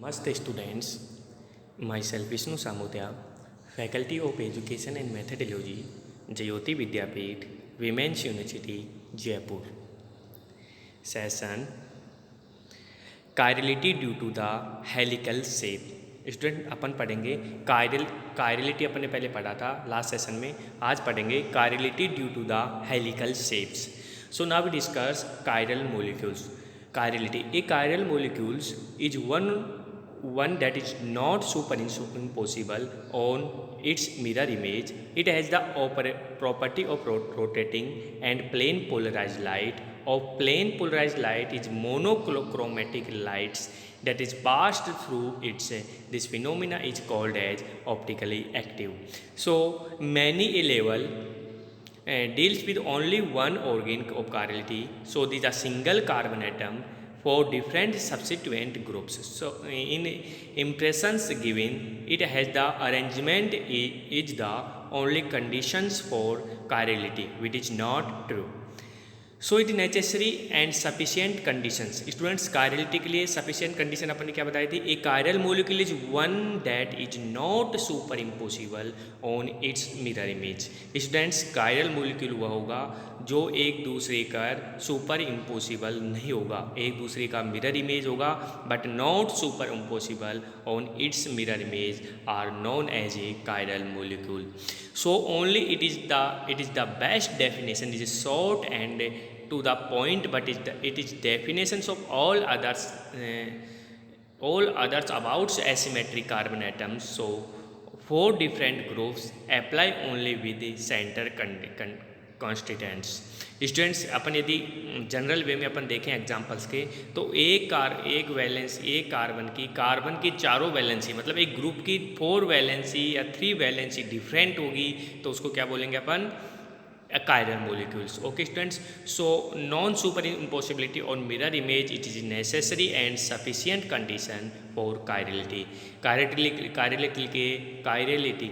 Namaste students, myself Vishnu Samodia, Faculty of Education and Methodology, Jayoti Vidyapeeth, Women's University, Jaipur. Session Chirality due to the helical shape. Student अपन पढ़ेंगे chirality अपन ने पहले पढ़ा था last session में. आज पढ़ेंगे chirality due to the helical shapes. So now we discuss chiral molecules. Chirality. A chiral molecules is one that is not superimposable on its mirror image. It has the property of rotating and plane polarized light. Of plane polarized light is monochromatic lights that is passed through its. This phenomena is called as optically active. So many a level deals with only one organ of chirality. So these are single carbon atom for different substituent groups. So in impressions given, it has the arrangement is the only conditions for chirality, which is not true. So it necessary and sufficient conditions. Students chirality के लिए sufficient condition अपन ने क्या बताई थी? A chiral molecule is one that is not superimposable on its mirror image. Students chiral molecule वह होगा जो एक दूसरे का सुपर इम्पोसिबल नहीं होगा, एक दूसरे का मिरर इमेज होगा, but not superimposable on its mirror image are known as a chiral molecule. So only it is the best definition. It is short and to the point, but it is definitions of all others about asymmetric carbon atoms. So four different groups apply only with the center constituents. Students अपन यदि general वे में अपन देखें examples के, तो एक carbon की चारों valency, मतलब एक ग्रुप की 4 वैलेंसी या 3 वैलेंसी डिफरेंट होगी, तो उसको क्या बोलेंगे अपन? chiral molecules. Okay students, so non super impossibility on mirror image, it is necessary and sufficient condition for chirality. Chirality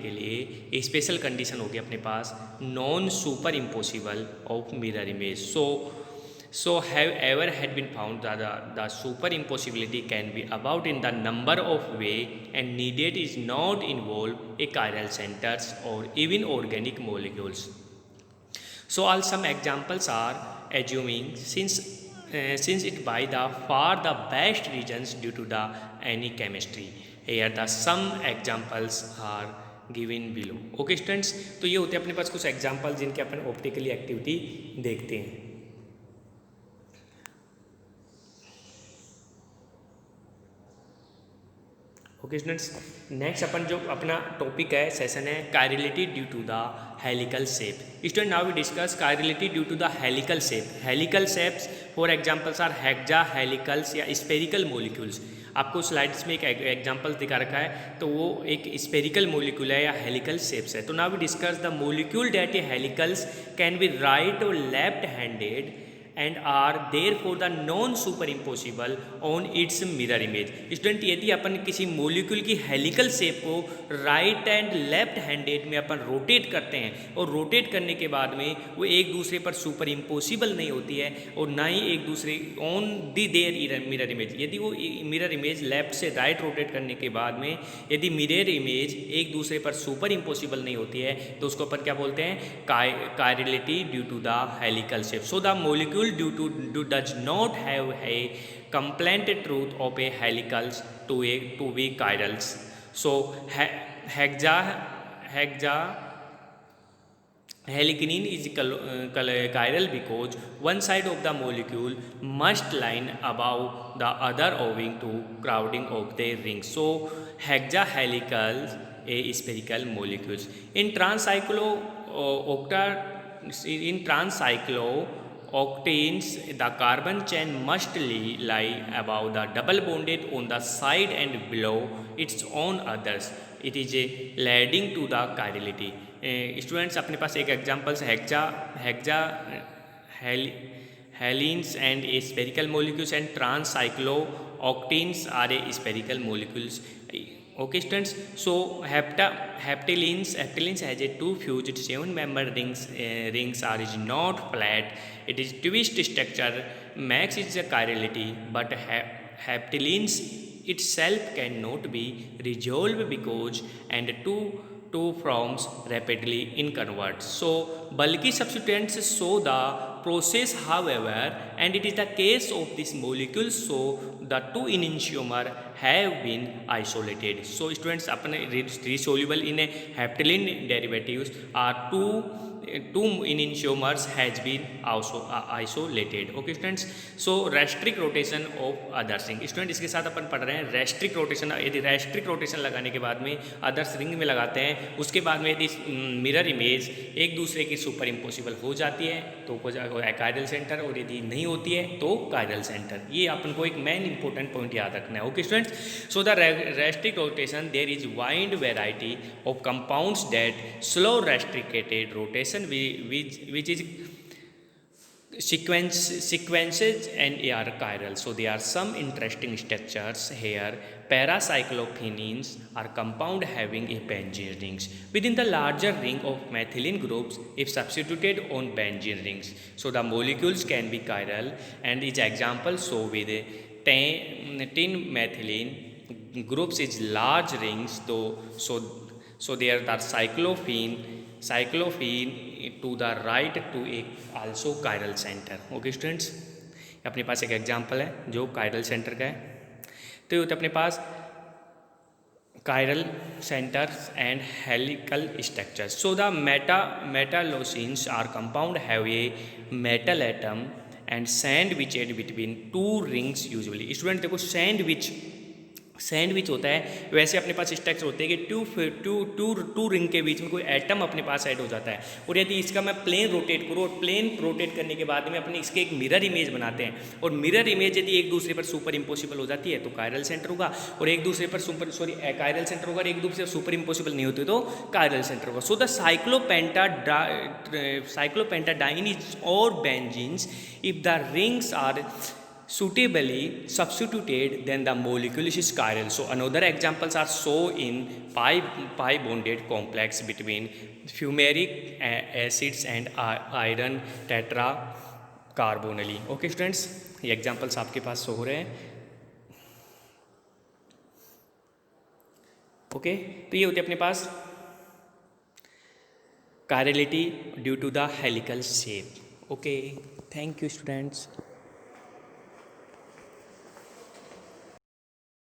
के लिए स्पेशल कंडीशन होगी अपने पास non superimposable of mirror image. So have ever had been found that the super impossibility can be about in the number of way and needed is not involve a chiral centers or even organic molecules. So all some examples are assuming since it by the far the best reasons due to the any chemistry. Here the some examples are given below. Okay students, तो ये होते हैं अपने पास कुछ example जिनके अपन optically activity देखते हैं. Okay students, next अपन जो अपना टॉपिक है सेशन है chirality due to the helical shape. Student now we discuss chirality due to the helical shape. Helical shapes for examples are hexa helicals या spherical molecules. आपको slides में एक example दिखा रखा है, तो वो एक स्पेरिकल मोलिक्यूल है या हेलिकल शेप्स है. तो now we discuss the molecule that a helicals can be right और left handed and are therefore the non super impossible on its mirror image. Student यदि अपन किसी मोलिक्यूल की हेलिकल शेप को right and left handed में अपन rotate करते हैं और rotate करने के बाद में वो एक दूसरे पर सुपर इम्पोसिबल नहीं होती है और ना ही एक दूसरे on the their mirror image. यदि वो मिरर इमेज लेफ्ट से राइट रोटेट करने के बाद में यदि मिरर इमेज एक दूसरे पर सुपर इम्पोसिबल नहीं होती है, तो उसको अपन क्या बोलते हैं? Chirality due to the helical shape. So the molecule does not have a complete truth of a helicals to be chirals. So helicinin is chiral because one side of the molecule must line above the other owing to crowding of their rings. So hexahelicals a spherical molecules. In trancyclooctanes, the carbon chain must lie above the double bonded on the side and below its own others. It is leading to the chirality. Students अपने पास एक examples hexa helins and a spherical molecules and transcyclooctenes are a spherical molecules. Okay students, so heptalines has a 2 fused 7 member rings are is not flat. It is twist structure. Max is a chirality, but heptalines itself cannot be resolved because and two forms rapidly in convert. So bulky substituents show the process, however, and it is the case of this molecule, so the two enantiomer have been isolated. So students, अपने resoluble in a heptylene derivatives are two enantiomers has been also isolated. Okay students, so restrict rotation of others ring. Student इसके साथ अपन पढ़ रहे हैं restrict rotation. यदि restrict rotation लगाने के बाद में अदर्स रिंग में लगाते हैं, उसके बाद में यदि मिरर इमेज एक दूसरे की सुपर इम्पॉसिबल हो जाती है तो कायरल सेंटर, और यदि नहीं होती है तो कायरल सेंटर. ये अपन को एक मेन इंपॉर्टेंट पॉइंट याद रखना है. Okay students, so the restrict rotation there is wide variety of compounds that slow restricted rotation which is sequences and are chiral. So there are some interesting structures here. Paracyclophenines are compound having a benzene rings within the larger ring of methylene groups if substituted on benzene rings. So the molecules can be chiral, and its example so with 10 methylene groups is large rings though. So there are cyclophene to the right to एक also chiral center. Okay students, अपने पास एक example है जो chiral center का है. तो ये अपने पास chiral centers and helical structures. So the metallocines are compound have a metal atom and sandwiched between two rings usually. Student देखो, सैंडविच होता है, वैसे अपने पास स्ट्रक्चर होते हैं कि टू रिंग के बीच में कोई एटम अपने पास ऐड हो जाता है. और यदि इसका मैं प्लेन रोटेट करूँ, और प्लेन रोटेट करने के बाद में अपने इसके एक मिरर इमेज बनाते हैं, और मिरर इमेज यदि एक दूसरे पर सुपर इम्पॉसिबल हो जाती है तो कायरल सेंटर होगा, और एक दूसरे पर कायरल सेंटर होगा, और एक दूसरे पर सुपर इम्पॉसिबल नहीं होती तो कायरल सेंटर होगा. सो द साइक्लोपेंटाडाइन इज और benzenes if the rings are suitably substituted, then the molecule is chiral. So another examples are shown in pi bonded complex between fumaric acids and iron tetracarbonyl. Okay students, ये examples आपके पास show हो रहे हैं. Okay, तो ये होती है अपने पास chirality due to the helical shape. Okay, thank you students.